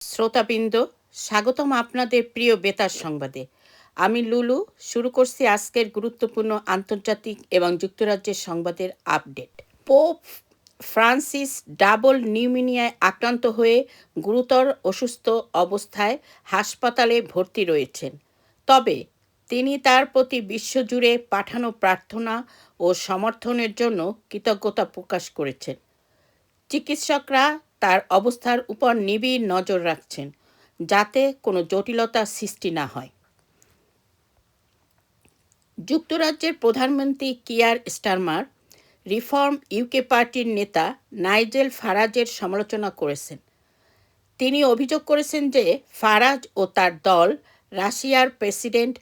শ্রোতাবৃন্দ, স্বাগতম আপনাদের প্রিয় বেতার সংবাদে। আমি লুলু। শুরু করছি আজকের গুরুত্বপূর্ণ আন্তর্জাতিক এবং যুক্তরাজ্যের সংবাদের আপডেট। পোপ ফ্রান্সিস ডাবল নিউমোনিয়ায় আক্রান্ত হয়ে গুরুতর অসুস্থ অবস্থায় হাসপাতালে ভর্তি রয়েছেন। তবে তিনি তার প্রতি বিশ্বজুড়ে পাঠানো প্রার্থনা ও সমর্থনের জন্য কৃতজ্ঞতা প্রকাশ করেছেন। চিকিৎসকরা তার অবস্থার উপর নিবিড় নজর রাখছেন, যাতে কোনো জটিলতা সৃষ্টি না হয়। যুক্তরাজ্যের প্রধানমন্ত্রী কিয়ার স্টারমার রিফর্ম ইউকে পার্টির নেতা নাইজেল ফারাজের সমালোচনা করেছেন। তিনি অভিযোগ করেছেন যে ফারাজ ও তার দল রাশিয়ার প্রেসিডেন্ট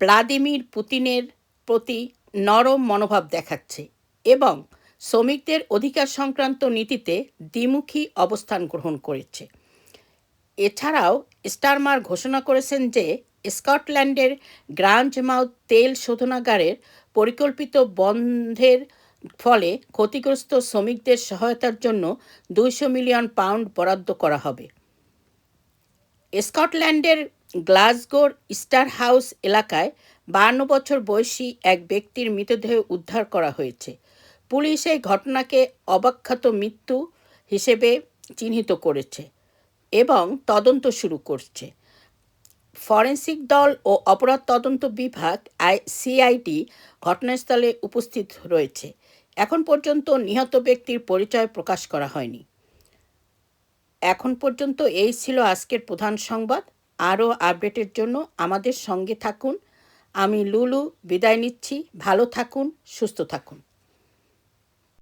ভ্লাদিমির পুতিনের প্রতি নরম মনোভাব দেখাচ্ছে এবং শ্রমিকদের অধিকার সংক্রান্ত নীতিতে দ্বিমুখী অবস্থান গ্রহণ করেছে। এছাড়াও স্টারমার ঘোষণা করেছেন যে স্কটল্যান্ডের গ্রাঞ্জমাউথ তেল শোধনাগারের পরিকল্পিত বন্ধের ফলে ক্ষতিগ্রস্ত শ্রমিকদের সহায়তার জন্য 200 মিলিয়ন পাউন্ড বরাদ্দ করা হবে। স্কটল্যান্ডের গ্লাসগোর স্টার হাউস এলাকায় 52 বছর বয়সী এক ব্যক্তির মৃতদেহ উদ্ধার করা হয়েছে। পুলিশ এই ঘটনাকে অব্যাখ্যাত মৃত্যু হিসেবে চিহ্নিত করেছে এবং তদন্ত শুরু করছে। ফরেনসিক দল ও অপরাধ তদন্ত বিভাগ সিআইডি ঘটনাস্থলে উপস্থিত রয়েছে। এখন পর্যন্ত নিহত ব্যক্তির পরিচয় প্রকাশ করা হয়নি। এখন পর্যন্ত এই ছিল আজকের প্রধান সংবাদ। আরও আপডেটের জন্য আমাদের সঙ্গে থাকুন। আমি লুলু বিদায় নিচ্ছি। ভালো থাকুন, সুস্থ থাকুন।